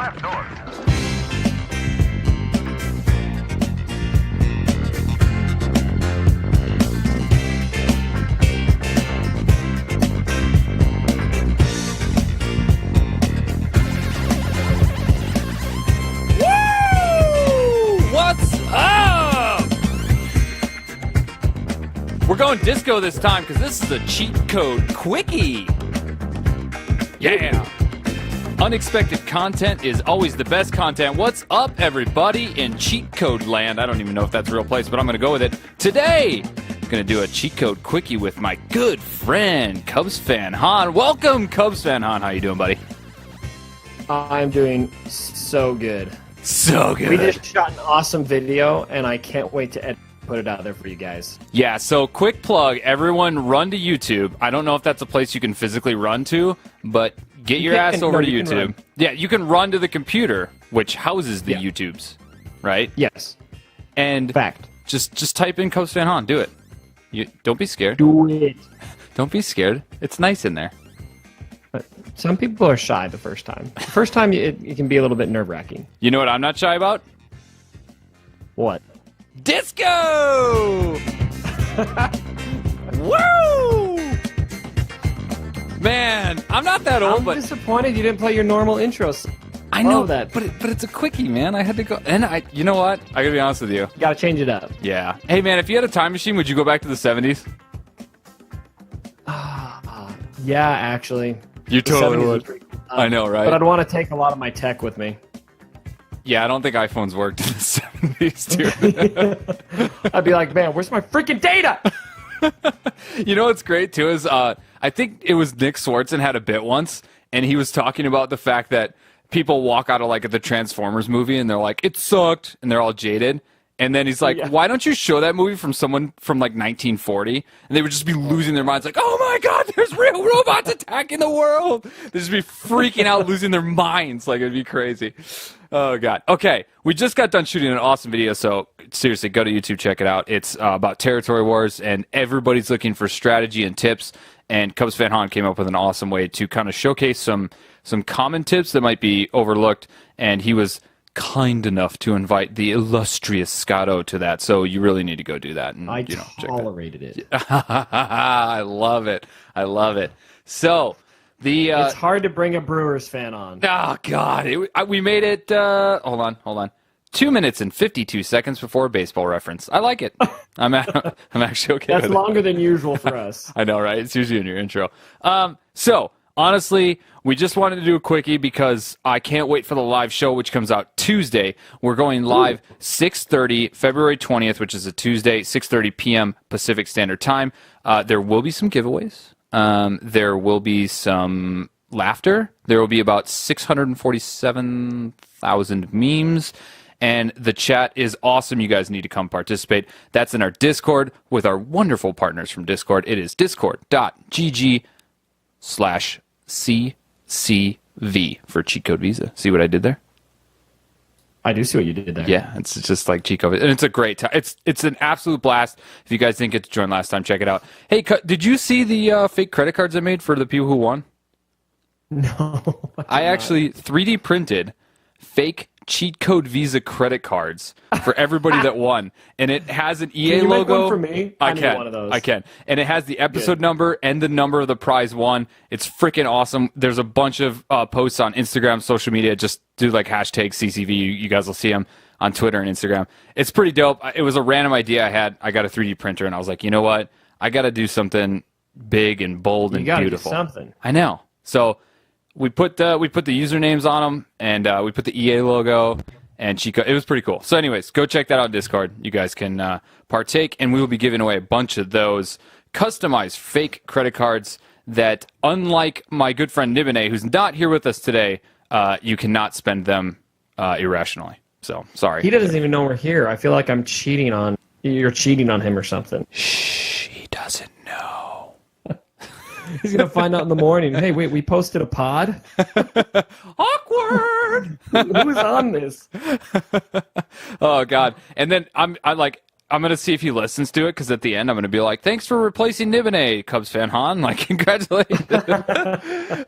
left door. What's up? We're going disco this time because this is a cheat code quickie. Yeah. Unexpected content is always the best content. What's up, everybody, in cheat code land? I don't even know if that's a real place, but I'm going to go with it. Today, I'm going to do a cheat code quickie with my good friend, CoobsFanHan. Welcome, CoobsFanHan. How you doing, buddy? I'm doing so good. So good. We just shot an awesome video, and I can't wait to put it out there for you guys. Yeah, so quick plug. Everyone run to YouTube. I don't know if that's a place you can physically run to, but get your ass over to YouTube. Yeah, you can run to the computer, which houses the YouTubes, right? Yes. And fact. Just type in CoobsFanHan. Do it. Don't be scared. Do it. Don't be scared. It's nice in there. But some people are shy the first time. The first time, it can be a little bit nerve-wracking. You know what I'm not shy about? What? Disco! Woo! Man, I'm not that old, but I'm disappointed you didn't play your normal intros. I know that, but it's a quickie, man. I had to go, and you know what? I gotta be honest with you. You gotta change it up. Yeah. Hey, man, if you had a time machine, would you go back to the 70s? Yeah, actually. You totally would. I know, right? But I'd want to take a lot of my tech with me. Yeah, I don't think iPhones worked in the 70s, dude. I'd be like, man, where's my freaking data? You know what's great, too, is I think it was Nick Swartzen had a bit once, and he was talking about the fact that people walk out of, like, the Transformers movie, and they're like, it sucked, and they're all jaded. And then he's like, why don't you show that movie from someone from, like, 1940? And they would just be losing their minds, like, oh, my God, there's real robots attacking the world. They'd just be freaking out, losing their minds. Like, it'd be crazy. Oh, God. Okay, we just got done shooting an awesome video, so seriously, go to YouTube, check it out. It's about territory wars, and everybody's looking for strategy and tips. And CoobsFanHan came up with an awesome way to kind of showcase some common tips that might be overlooked, and he was kind enough to invite the illustrious Scotto to that, so you really need to go do that. And, I tolerated it. I love it. I love it. So, it's hard to bring a Brewers fan on. Oh, God. We made it, hold on. 2 minutes and 52 seconds before a baseball reference. I like it. I'm actually okay with it. That's longer than usual for us. I know, right? It's usually in your intro. So, honestly, we just wanted to do a quickie because I can't wait for the live show, which comes out Tuesday. We're going live 6:30, February 20th, which is a Tuesday, 6:30 p.m. Pacific Standard Time. There will be some giveaways. There will be some laughter. There will be about 647,000 memes. And the chat is awesome. You guys need to come participate. That's in our Discord with our wonderful partners from Discord. It is discord.gg/CCV for cheat code Visa. See what I did there? I do see what you did there. Yeah, it's just like cheat code. And it's a great time. It's an absolute blast. If you guys didn't get to join last time, check it out. Hey, did you see the fake credit cards I made for the people who won? No. I actually 3D printed fake cheat code Visa credit cards for everybody that won, and it has an EA Can you logo. make one for me? I need can. one of those. I can, and it has the episode number and the number of the prize won. It's freaking awesome. There's a bunch of posts on Instagram, social media. Just do like hashtag CCV. You guys will see them on Twitter and Instagram. It's pretty dope. It was a random idea I had. I got a 3D printer, and I was like, you know what? I got to do something big and bold and beautiful. Do something. I know. So we put the usernames on them, and we put the EA logo and Chico. It was pretty cool. So anyways, go check that out on Discord. You guys can partake, and we will be giving away a bunch of those customized fake credit cards that, unlike my good friend Nibine, who's not here with us today, you cannot spend them irrationally. So, sorry. He doesn't even know we're here. I feel like you're cheating on him or something. Shh, he doesn't know. He's going to find out in the morning. Hey, wait, we posted a pod? Awkward! Who's on this? Oh, God. And then I'm like, I'm gonna see if he listens to it, because at the end I'm gonna be like, "Thanks for replacing Nibene, CoobsFanHan." Like, congratulations.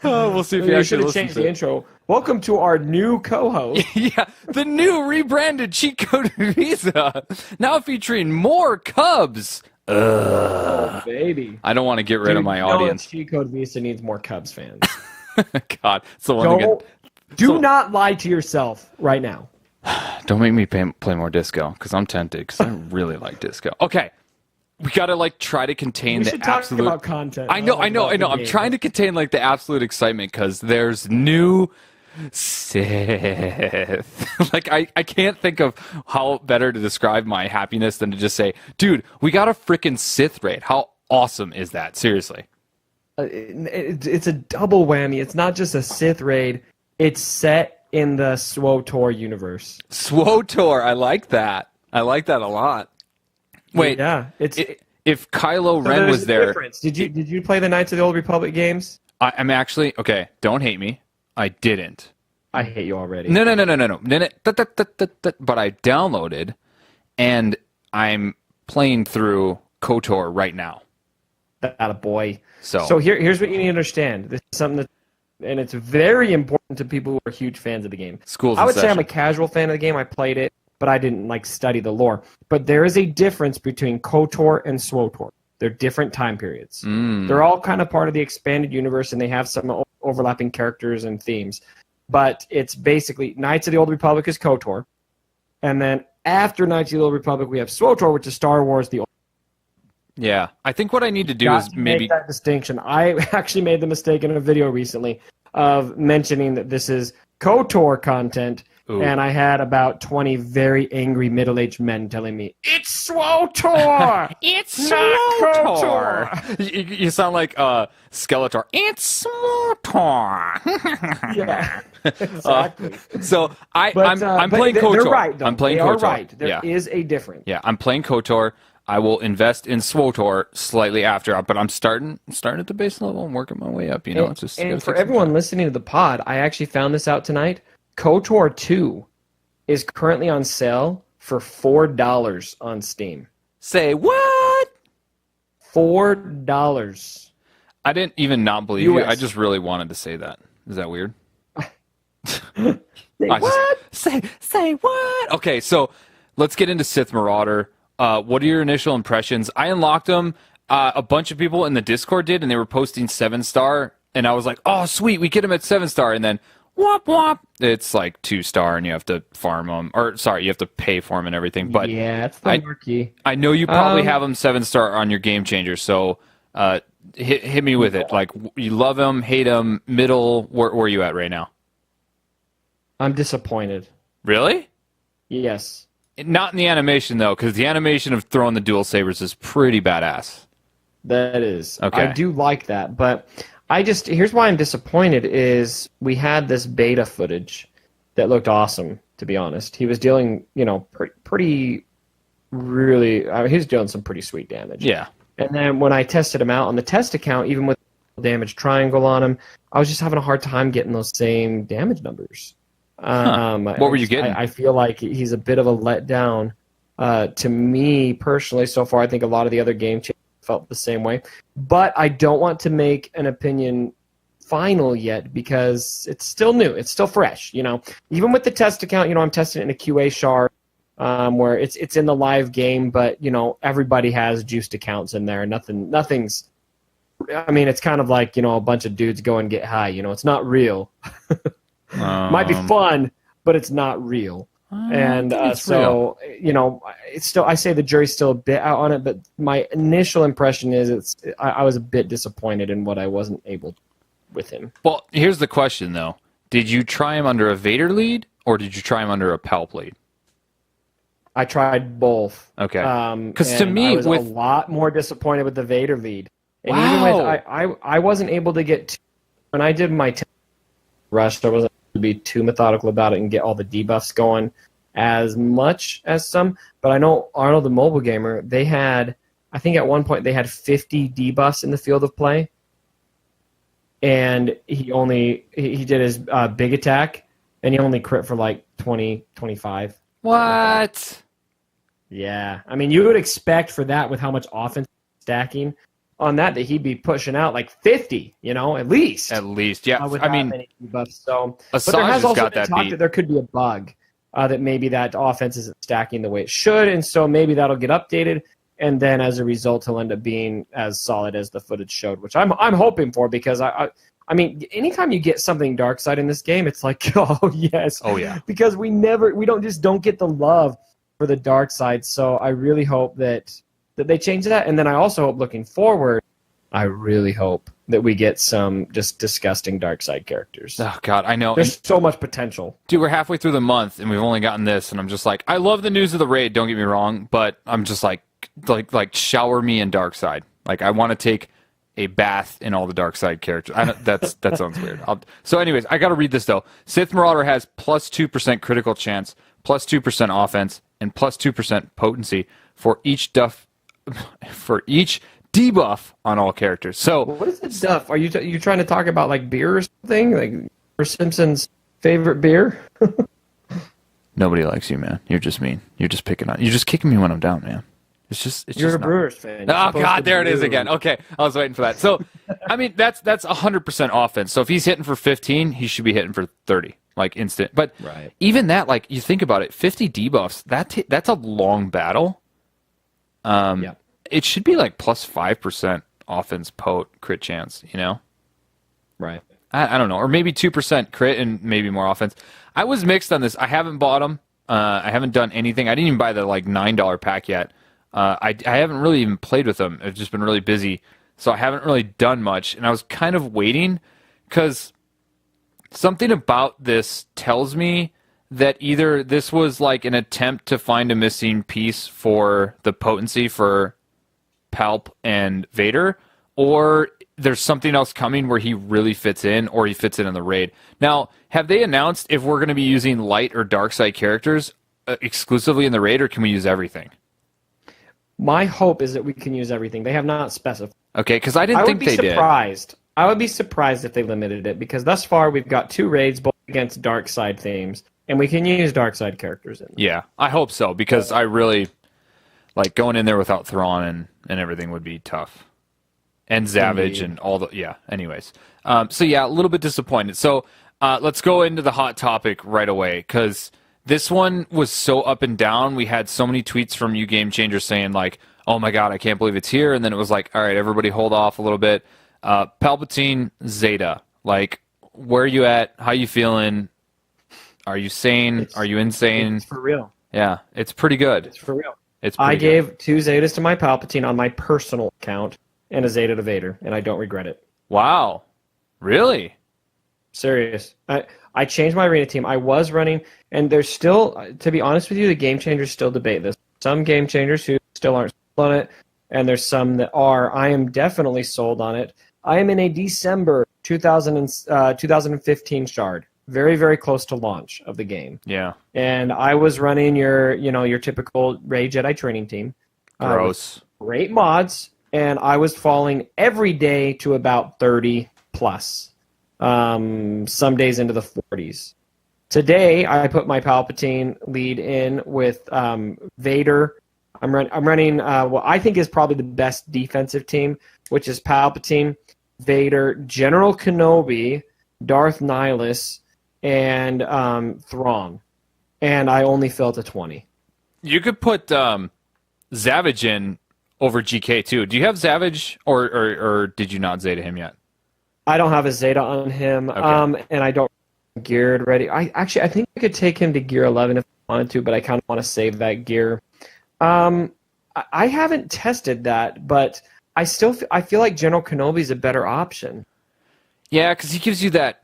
We'll see if he You actually should have listens changed to the it. intro. Welcome to our new co-host. Yeah, the new rebranded cheat code Visa, now featuring more Cubs. Oh, baby. I don't want to get rid of my audience. Cheat Code Visa needs more Cubs fans. God, it's the one that Do not lie to yourself right now. Don't make me play more disco, because I'm tempted, because I really like disco. Okay, we gotta like try to contain We the should talk absolute. about content. I know. I'm trying to contain like the absolute excitement, because there's new Sith. Like I can't think of how better to describe my happiness than to just say, dude, we got a freaking Sith raid. How awesome is that? Seriously. It's a double whammy. It's not just a Sith raid. It's set in the SWOTOR universe. SWOTOR, I like that. I like that a lot. Wait, yeah, if Kylo Ren was there, difference. Did you play the Knights of the Old Republic games? I'm actually okay. Don't hate me. I didn't. I hate you already. No. But I downloaded, and I'm playing through KOTOR right now. Atta boy. So here's what you need to understand. This is something that, and it's very important to people who are huge fans of the game. I would say I'm a casual fan of the game. I played it, but I didn't like study the lore. But there is a difference between KOTOR and SWOTOR. They're different time periods. They're all kind of part of the expanded universe, and they have some overlapping characters and themes. But it's basically Knights of the Old Republic is KOTOR, and then after Knights of the Old Republic, we have SWOTOR, which is Star Wars: The Old. Yeah, I think what I need to do is maybe make that distinction. I actually made the mistake in a video recently of mentioning that this is KOTOR content, and I had about 20 very angry middle-aged men telling me, "It's SWOTOR! It's not SWOTOR!" You sound like Skeletor. It's SWOTOR! Yeah, exactly. So I'm playing KOTOR. They're right, though. I'm playing they KOTOR. Are right. There is a difference. Yeah, I'm playing KOTOR. I will invest in SWOTOR slightly after, but I'm starting at the base level and working my way up. You know, And, and for everyone listening to the pod, I actually found this out tonight. KOTOR 2 is currently on sale for $4 on Steam. Say what? $4. I didn't even not believe you. I just really wanted to say that. Is that weird? Say what? Say what? Okay, so let's get into Sith Marauder. What are your initial impressions? I unlocked them. A bunch of people in the Discord did, and they were posting 7-star. And I was like, oh, sweet, we get them at 7-star. And then, whop, whop, it's like 2-star, and you have to farm them. Or, sorry, you have to pay for them and everything. But yeah, it's the marquee. I know you probably have them 7-star on your Game Changer, so hit me with it. Like, you love them, hate them, middle. Where are you at right now? I'm disappointed. Really? Yes. Not in the animation, though, because the animation of throwing the dual sabers is pretty badass. That is. Okay. I do like that, but here's why I'm disappointed is we had this beta footage that looked awesome, to be honest. He was dealing, pretty really, he was doing some pretty sweet damage. Yeah. And then when I tested him out on the test account, even with damage triangle on him, I was just having a hard time getting those same damage numbers. What were you getting? I feel like he's a bit of a letdown to me personally so far. I think a lot of the other game changers felt the same way. But I don't want to make an opinion final yet because it's still new. It's still fresh. Even with the test account, I'm testing it in a QA shard where it's in the live game, but, everybody has juiced accounts in there. Nothing's. I mean, it's kind of like, a bunch of dudes go and get high. It's not real. Might be fun, but it's not real. And so, real. It's still. I say the jury's still a bit out on it, but my initial impression is I was a bit disappointed in what I wasn't able to with him. Well, here's the question though: did you try him under a Vader lead, or did you try him under a Palp lead? I tried both. Okay. Because to me, I was a lot more disappointed with the Vader lead. And even with I wasn't able to get when I did my rush, I wasn't able to be too methodical about it and get all the debuffs going as much as some. But I know Arnold the Mobile Gamer, they had, I think at one point they had 50 debuffs in the field of play. And he did his big attack, and he only crit for like 20, 25. What? Yeah. I mean, you would expect for that with how much offense stacking on that he'd be pushing out like 50, at least. At least, yeah. With I mean, many debuffs. So, Asajj but there has also got been that talk beat. that there could be a bug that maybe that offense isn't stacking the way it should, and so maybe that'll get updated, and then as a result, he'll end up being as solid as the footage showed, which I'm hoping for, because I mean, anytime you get something dark side in this game, it's like, oh yes, oh yeah, because we don't get the love for the dark side. So I really hope that they change that, and then I also hope looking forward, I really hope that we get some just disgusting dark side characters. Oh God, I know. There's so much potential. Dude, we're halfway through the month and we've only gotten this, and I'm just like, I love the news of the raid. Don't get me wrong, but I'm just like shower me in dark side. Like I want to take a bath in all the dark side characters. That sounds weird. So, anyways, I got to read this though. Sith Marauder has +2% critical chance, +2% offense, and +2% potency for each debuff on all characters. So what is this stuff? Are you trying to talk about like beer or something? Like for Simpson's favorite beer? Nobody likes you, man. You're just mean. You're just picking on. You're just kicking me when I'm down, man. It's You're just a Brewers fan. Oh God, there it is again. Okay, I was waiting for that. So, I mean, that's 100% offense. So if he's hitting for 15, he should be hitting for 30, like instant. But right. Even that, like you think about it, 50 debuffs. That's a long battle. Yeah. It should be like +5% offense crit chance. Right. I don't know, or maybe 2% crit and maybe more offense. I was mixed on this. I haven't bought them. I haven't done anything. I didn't even buy the like $9 pack yet. I haven't really even played with them. I've just been really busy, so I haven't really done much. And I was kind of waiting because something about this tells me that either this was like an attempt to find a missing piece for the potency for Palp and Vader, or there's something else coming where he really fits in, or he fits in the raid. Now, have they announced if we're going to be using light or dark side characters exclusively in the raid, or can we use everything? My hope is that we can use everything. They have not specified. Okay, because I didn't think they did. I would be surprised if they limited it, because thus far we've got 2 raids both against dark side themes, and we can use dark side characters in them. Yeah, I hope so, because I really like going in there without Thrawn and everything would be tough. And Savage and all the... Yeah, anyways. So yeah, a little bit disappointed. So let's go into the hot topic right away, because this one was so up and down. We had so many tweets from you Game Changers saying like, oh my God, I can't believe it's here. And then it was like, all right, everybody hold off a little bit. Palpatine, Zeta. Like, where are you at? How you feeling? Are you sane? Are you insane? It's for real. Yeah, it's pretty good. It's for real. I gave 2 Zetas to my Palpatine on my personal account and a Zeta to Vader, and I don't regret it. Wow. Really? Serious. I changed my arena team. I was running, and there's still, to be honest with you, the Game Changers still debate this. Some Game Changers who still aren't sold on it, and there's some that are. I am definitely sold on it. I am in a December 2015 shard. Very, very close to launch of the game. Yeah. And I was running your typical Rey Jedi training team. Gross. Great mods, and I was falling every day to about 30 plus. Some days into the 40s. Today, I put my Palpatine lead in with Vader. I'm running what I think is probably the best defensive team, which is Palpatine, Vader, General Kenobi, Darth Nihilus, and Thrawn. And I only fell to 20. You could put Savage in over GK too. Do you have Savage, or did you not Zeta him yet? I don't have a Zeta on him, Okay. and I don't geared ready. I think I could take him to gear 11 if I wanted to, but I kind of want to save that gear. I haven't tested that, but I feel like General Kenobi is a better option. Yeah, because he gives you that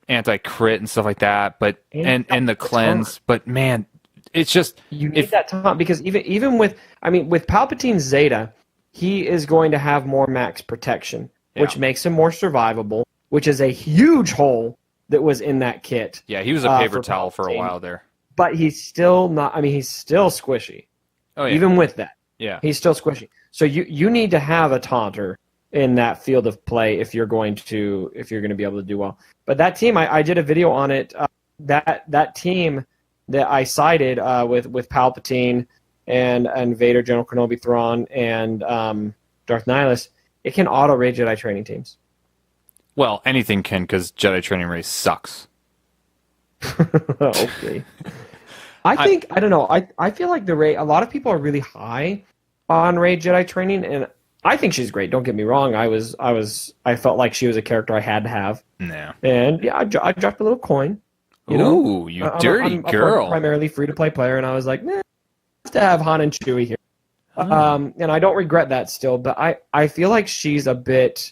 anti-crit and stuff like that, but and the cleanse. But man, it's just you need that taunt, because even with Palpatine's Zeta, he is going to have more max protection, which makes him more survivable, which is a huge hole that was in that kit. Yeah, he was a paper towel for a while there. But he's still not. I mean, he's still squishy. Oh yeah. Even with that, yeah, he's still squishy. So you need to have a taunter in that field of play if you're going to be able to do well. But that team, I did a video on it. That team that I cited with Palpatine and Vader, General Kenobi, Thrawn, and Darth Nihilus, it can auto-raid Jedi training teams. Well, anything can, because Jedi training race sucks. Okay. I don't know. I feel like a lot of people are really high on Rey Jedi training, and I think she's great. Don't get me wrong. I felt like she was a character I had to have. No. And yeah, I dropped a little coin. Ooh, you dirty girl. I'm a primarily free-to-play player, and I was like, nah, to have Han and Chewie here. And I don't regret that still, but I feel like she's a bit,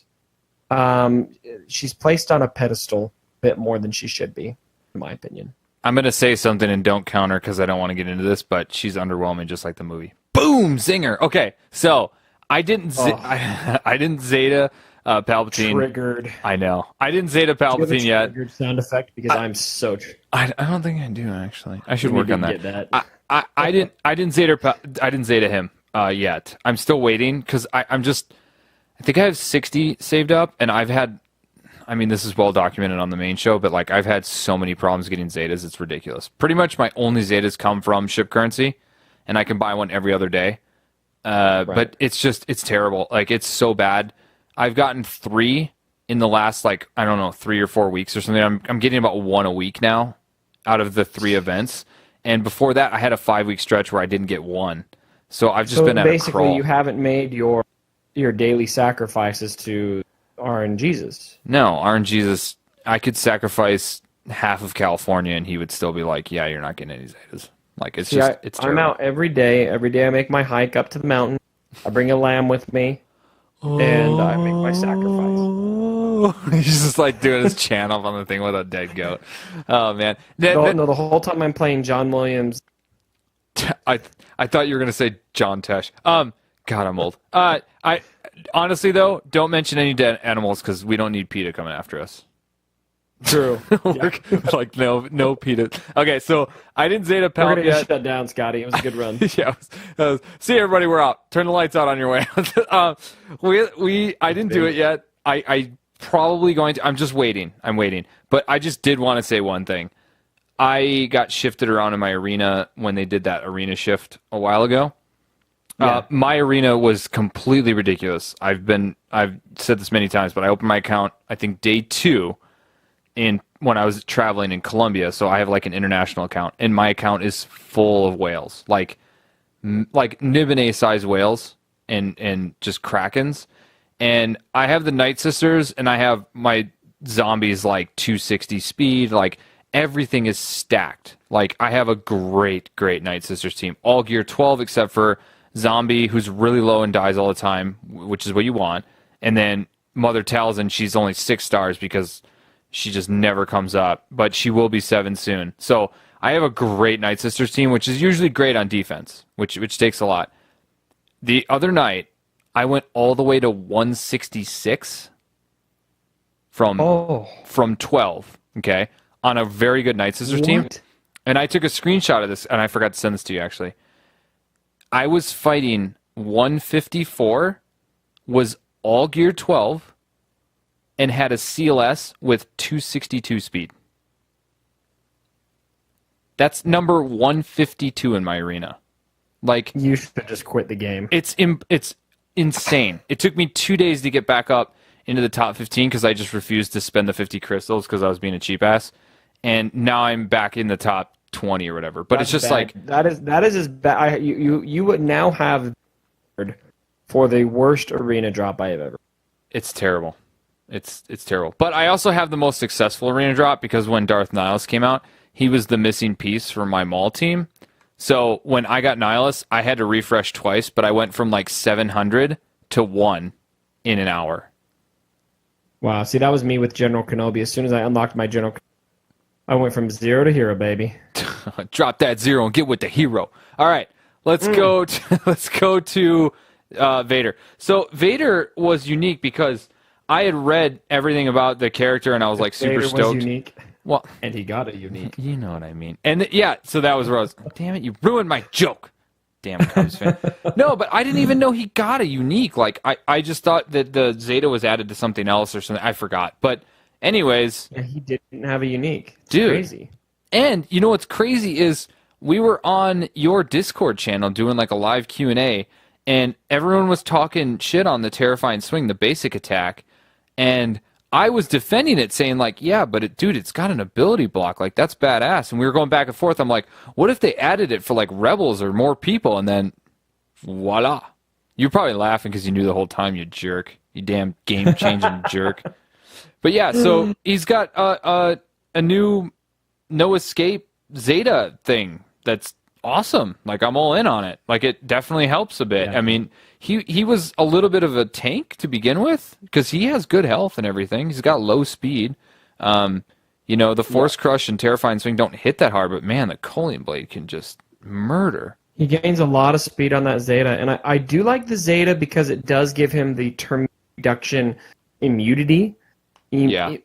she's placed on a pedestal a bit more than she should be, in my opinion. I'm going to say something and don't counter because I don't want to get into this, but she's underwhelming just like the movie. Boom! Zinger! Okay, so I didn't Zeta Palpatine. Triggered. I know. I didn't Zeta Palpatine yet. Triggered sound effect because I'm so... I don't think I do, actually. I should work on that. Get that. I didn't Zeta him yet. I'm still waiting because I think I have 60 saved up, and I've had, I mean, this is well documented on the main show, but like I've had so many problems getting Zetas, it's ridiculous. Pretty much my only Zetas come from ship currency, and I can buy one every other day. Right. But it's terrible. Like, it's so bad. I've gotten 3 in the last, like, I don't know, 3 or 4 weeks or something. I'm getting about 1 a week now out of the 3 events. And before that, I had a 5-week stretch where I didn't get 1. So I've just been at a crawl. Basically, you haven't made your daily sacrifices to RNGesus. No, RNGesus, I could sacrifice half of California and he would still be like, yeah, you're not getting any Zetas. Like, it's it's terrible. I'm out every day. Every day I make my hike up to the mountain. I bring a lamb with me, and I make my sacrifice. He's just like doing his chant up on the thing with a dead goat. Oh, man. No, the whole time I'm playing John Williams. I thought you were going to say John Tesh. God, I'm old. I honestly, though, don't mention any dead animals because we don't need PETA coming after us. True. Like, no PETA. Okay, so I didn't Zeta Pal yet. We're going to shut down, Scotty. It was a good run. Yeah. See you, everybody. We're out. Turn the lights out on your way. I didn't do it yet. I probably going to. I'm just waiting. I'm waiting. But I just did want to say one thing. I got shifted around in my arena when they did that arena shift a while ago. Yeah. My arena was completely ridiculous. I've said this many times, but I opened my account, I think day 2 when I was traveling in Colombia. So I have like an international account, and my account is full of whales, like Nibene size whales and just krakens. And I have the Night Sisters, and I have my zombies like 260 speed, like everything is stacked. Like, I have a great Night Sisters team. All gear 12 except for Zombie, who's really low and dies all the time, which is what you want. And then Mother Talzin, she's only 6 stars because she just never comes up. But she will be 7 soon. So I have a great Night Sisters team, which is usually great on defense, which takes a lot. The other night, I went all the way to 166 from 12, okay? On a very good Night Sisters team. And I took a screenshot of this, and I forgot to send this to you, actually. I was fighting 154, was all gear 12, and had a CLS with 262 speed. That's number 152 in my arena. Like, you should just quit the game. It's insane. It took me 2 days to get back up into the top 15 because I just refused to spend the 50 crystals because I was being a cheap ass. And now I'm back in the top 20 or whatever. But it's just bad. like that is as bad. You would now have for the worst arena drop I have ever. It's terrible. It's terrible. But I also have the most successful arena drop because when Darth Nihilus came out, he was the missing piece for my mall team. So when I got Nihilus, I had to refresh twice, but I went from like 700 to 1 in an hour. Wow. See, that was me with General Kenobi. As soon as I unlocked my General, I went from 0 to hero, baby. Drop that 0 and get with the hero. All right, let's go to Vader. So Vader was unique because I had read everything about the character and I was like super Vader stoked. Was unique. Well, and he got a unique. You know what I mean. And so that was where I was. Damn it, you ruined my joke. Damn Cubs fan. No, but I didn't even know he got a unique. Like I just thought that the Zeta was added to something else or something. I forgot. But anyways, yeah, he didn't have a unique. It's dude. Crazy. And you know what's crazy is we were on your Discord channel doing like a live Q&A, and everyone was talking shit on the Terrifying Swing, the basic attack, and I was defending it, saying like, yeah, but it's got an ability block, like that's badass. And we were going back and forth. I'm like, what if they added it for like rebels or more people? And then, voila, you're probably laughing because you knew the whole time, you jerk, you damn game changing jerk. But yeah, so he's got a new no escape Zeta thing that's awesome. Like, I'm all in on it. Like, it definitely helps a bit. Yeah. I mean, he was a little bit of a tank to begin with because he has good health and everything. He's got low speed. The Force Crush and Terrifying Swing don't hit that hard, but man, the Coleon Blade can just murder. He gains a lot of speed on that Zeta, and I do like the Zeta because it does give him the term reduction immunity. Immunity. How do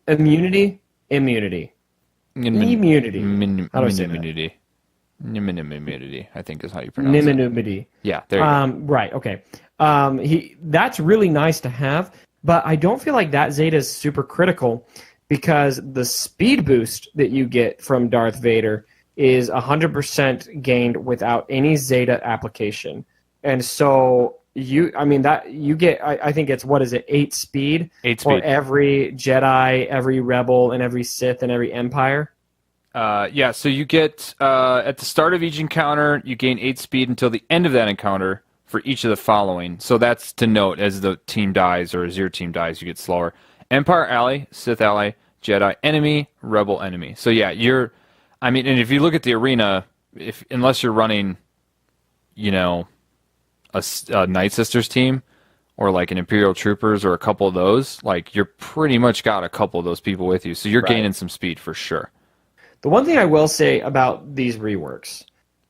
I say that? Nimminimity, I think is how you pronounce it. Nimminimity. Yeah, there you go. Right, okay. That's really nice to have, but I don't feel like that Zeta is super critical because the speed boost that you get from Darth Vader is 100% gained without any Zeta application. And so you get, I think it's, 8 speed? 8 speed. For every Jedi, every Rebel, and every Sith, and every Empire? So you get, at the start of each encounter, you gain 8 speed until the end of that encounter for each of the following. So that's to note, as the team dies, or as your team dies, you get slower. Empire ally, Sith ally, Jedi enemy, Rebel enemy. So yeah, and if you look at the arena, unless you're running, a Night Sisters team, or like an Imperial Troopers, or a couple of those, like, you're pretty much got a couple of those people with you. So you're gaining some speed for sure. The one thing I will say about these reworks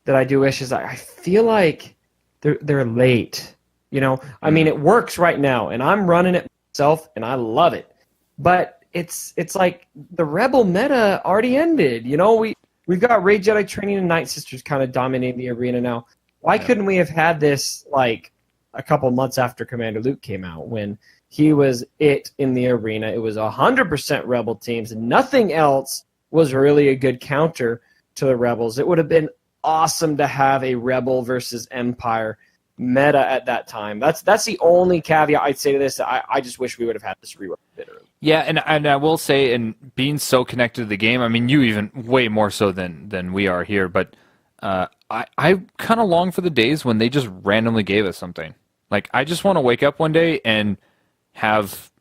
that I do wish is I feel like they're late. It works right now, and I'm running it myself, and I love it. But it's like the Rebel meta already ended. We've got Rey Jedi Training and Night Sisters kind of dominating the arena now. Why couldn't we have had this like a couple months after Commander Luke came out, when he was in the arena? It was 100% Rebel teams, and nothing else was really a good counter to the Rebels. It would have been awesome to have a Rebel versus Empire meta at that time. That's the only caveat I'd say to this. I just wish we would have had this rework a bit early. Yeah, and I will say, and being so connected to the game, I mean, you even way more so than we are here, but I kind of long for the days when they just randomly gave us something. Like, I just want to wake up one day and have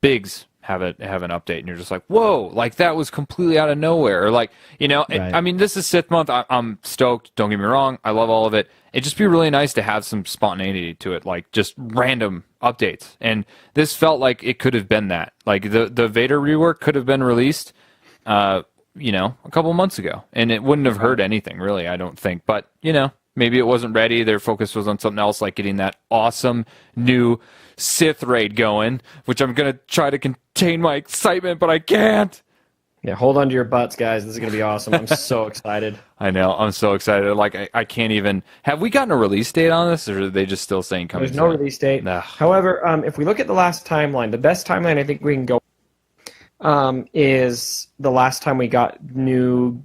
Biggs have an update, and you're just like, whoa, like, that was completely out of nowhere. Or like, right. This is Sith month. I'm stoked. Don't get me wrong. I love all of it. It'd just be really nice to have some spontaneity to it, like just random updates. And this felt like it could have been that. Like, the Vader rework could have been released, a couple months ago, and it wouldn't have hurt anything, really, I don't think. But, maybe it wasn't ready. Their focus was on something else, like getting that awesome new Sith raid going, which I'm going to try to contain my excitement, but I can't. Yeah, hold on to your butts, guys. This is going to be awesome. I'm so excited. I know. I'm so excited. Like, I can't even... Have we gotten a release date on this, or are they just still saying coming soon? There's no release date. Nah. However, if we look at the last timeline, the best timeline I think we can go is the last time we got new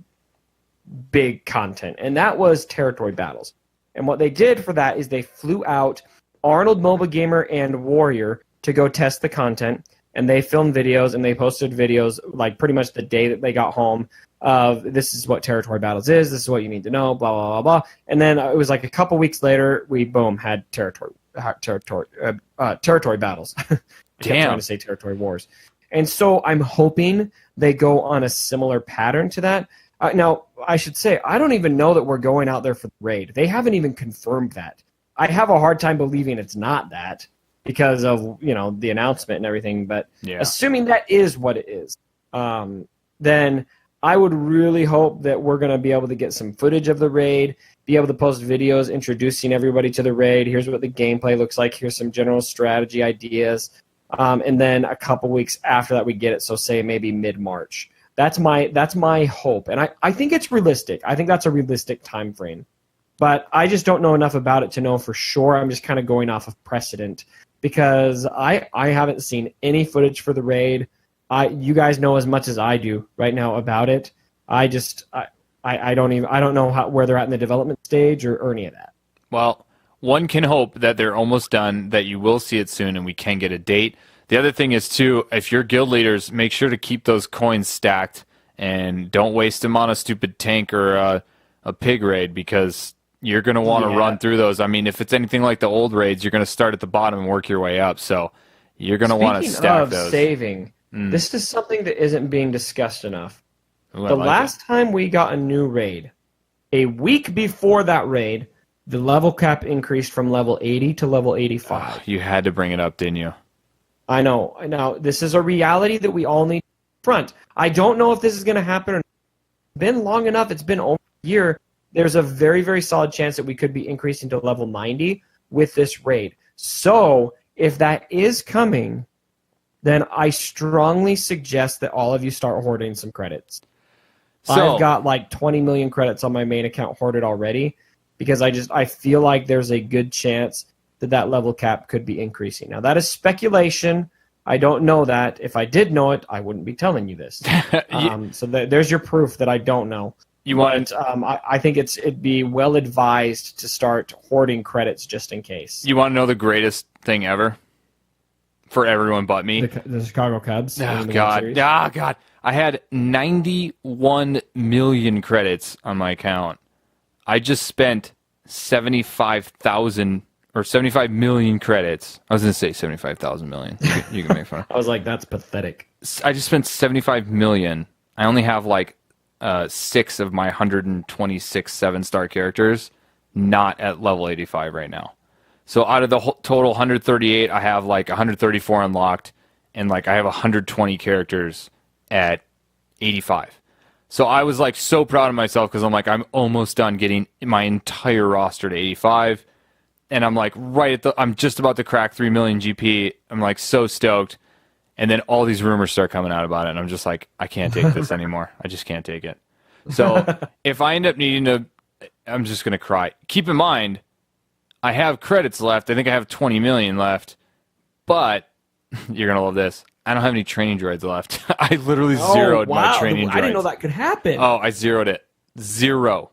big content, and that was territory battles. And what they did for that is they flew out Arnold, Mobile Gamer, and Warrior to go test the content, and they filmed videos, and they posted videos like pretty much the day that they got home of, this is what territory battles is, this is what you need to know, blah, blah, blah, blah. And then it was like a couple weeks later, we, had territory battles. I kept trying to say territory wars. And so I'm hoping they go on a similar pattern to that. Now, I should say, I don't even know that we're going out there for the raid. They haven't even confirmed that. I have a hard time believing it's not that because of, the announcement and everything. But assuming that is what it is, then I would really hope that we're going to be able to get some footage of the raid, be able to post videos introducing everybody to the raid. Here's what the gameplay looks like. Here's some general strategy ideas. And then a couple weeks after that, we get it. So say maybe mid-March. That's my hope, and I think it's realistic. I think that's a realistic time frame, but I just don't know enough about it to know for sure. I'm just kind of going off of precedent because I haven't seen any footage for the raid. You guys know as much as I do right now about it. I don't know where they're at in the development stage or any of that. Well, one can hope that they're almost done, that you will see it soon, and we can get a date. The other thing is, too, if you're guild leaders, make sure to keep those coins stacked and don't waste them on a stupid tank or a pig raid, because you're going to want to run through those. I mean, if it's anything like the old raids, you're going to start at the bottom and work your way up. So you're going to want to stack those. Saving, this is something that isn't being discussed enough. Ooh, the last time we got a new raid, a week before that raid, the level cap increased from level 80 to level 85. You had to bring it up, didn't you? I know. Now, this is a reality that we all need to confront. I don't know if this is going to happen or not. It's been long enough. It's been over a year. There's a very, very solid chance that we could be increasing to level 90 with this raid. So, if that is coming, then I strongly suggest that all of you start hoarding some credits. So, I've got like 20 million credits on my main account hoarded already, because I feel like there's a good chance that level cap could be increasing. Now, that is speculation. I don't know that. If I did know it, I wouldn't be telling you this. So there's your proof that I don't know. I think it'd be well advised to start hoarding credits just in case. You want to know the greatest thing ever? For everyone but me? The Chicago Cubs. Oh, God. Oh, God. I had 91 million credits on my account. I just spent 75 million credits. I was going to say 75,000 million. You can make fun. I was like, that's pathetic. I just spent 75 million. I only have like 6 of my 126 7-star characters not at level 85 right now. So out of the total 138, I have like 134 unlocked, and like I have 120 characters at 85. So I was like so proud of myself, because I'm like, I'm almost done getting my entire roster to 85. And I'm like I'm just about to crack 3 million GP. I'm like so stoked. And then all these rumors start coming out about it. And I'm just like, I can't take this anymore. I just can't take it. So if I end up needing to, I'm just going to cry. Keep in mind, I have credits left. I think I have 20 million left. But you're going to love this. I don't have any training droids left. I literally zeroed my training droids. I didn't know that could happen. Oh, I zeroed it. Zero.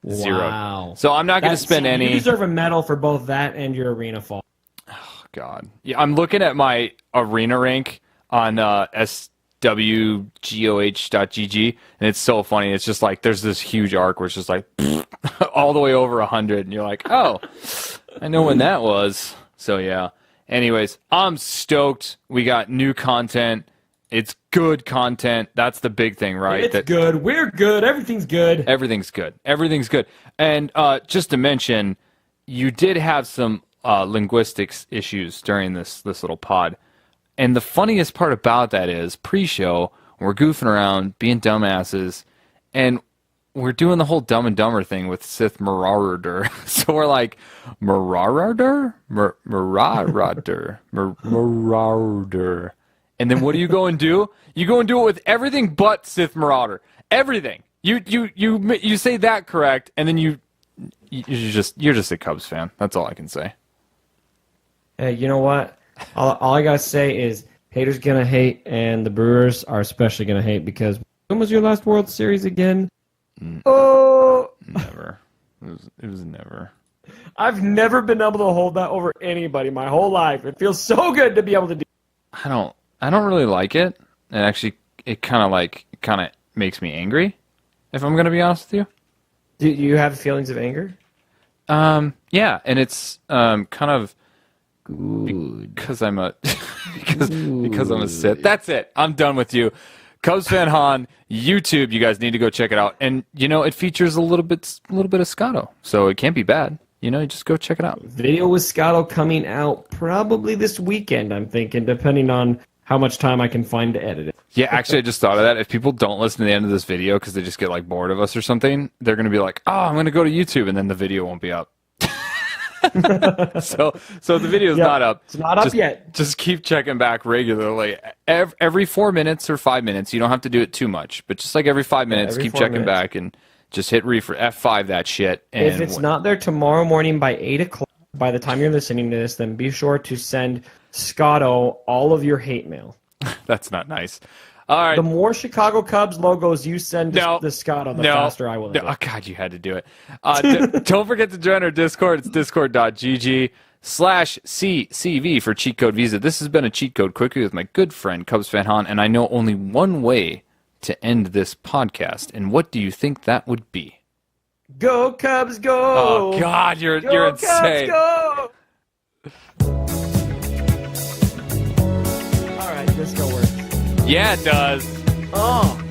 Wow. So I'm not going to spend any. You deserve a medal for both that and your arena fall. Oh, God. Yeah, I'm looking at my arena rank on swgoh.gg, and it's so funny. It's just like there's this huge arc where it's just like all the way over 100, and you're like, oh, I know when that was. So, yeah. Anyways, I'm stoked. We got new content. It's good content. That's the big thing, right? It's good. We're good. Everything's good. Everything's good. Everything's good. And just to mention, you did have some linguistics issues during this little pod. And the funniest part about that is, pre-show, we're goofing around, being dumbasses, and we're doing the whole Dumb and Dumber thing with Sith Marauder. So we're like, Marauder? Marauder. And then what do you go and do? You go and do it with everything but Sith Marauder. Everything. You say that correct, and then you're just a Cubs fan. That's all I can say. Hey, you know what? All I gotta say is haters gonna hate, and the Brewers are especially gonna hate, because when was your last World Series again? Never. It was never. I've never been able to hold that over anybody my whole life. It feels so good to be able to do. I don't really like it. And actually, it kind of makes me angry, if I'm gonna be honest with you. Do you have feelings of anger? Yeah, and it's kind of good because I'm a because I'm a Sith. That's it. I'm done with you. CoobsFanHan, YouTube, you guys need to go check it out. And it features a little bit of Scotto, so it can't be bad. Just go check it out. Video with Scotto coming out probably this weekend, I'm thinking, depending on how much time I can find to edit it. Yeah, actually, I just thought of that. If people don't listen to the end of this video because they just get bored of us or something, they're going to be like, oh, I'm going to go to YouTube, and then the video won't be up. So the video's not up. It's not up yet. Just keep checking back regularly. Every 4 minutes or 5 minutes. You don't have to do it too much, but just every 5 minutes, keep checking back and just hit F5 that shit. And if it's not there tomorrow morning by 8 o'clock, by the time you're listening to this, then be sure to send Scotto all of your hate mail. That's not nice. All right. The more Chicago Cubs logos you send to No. the Scotto, the No. faster I will. No. Oh, God, you had to do it. Don't forget to join our Discord. It's discord.gg/CCV for Cheat Code Visa. This has been a Cheat Code Quickie with my good friend CoobsFanHan, and I know only one way to end this podcast. And what do you think that would be? Go Cubs, go! Oh, God, you're insane. Cubs, go! All right, disco works. Yeah, it does. Oh.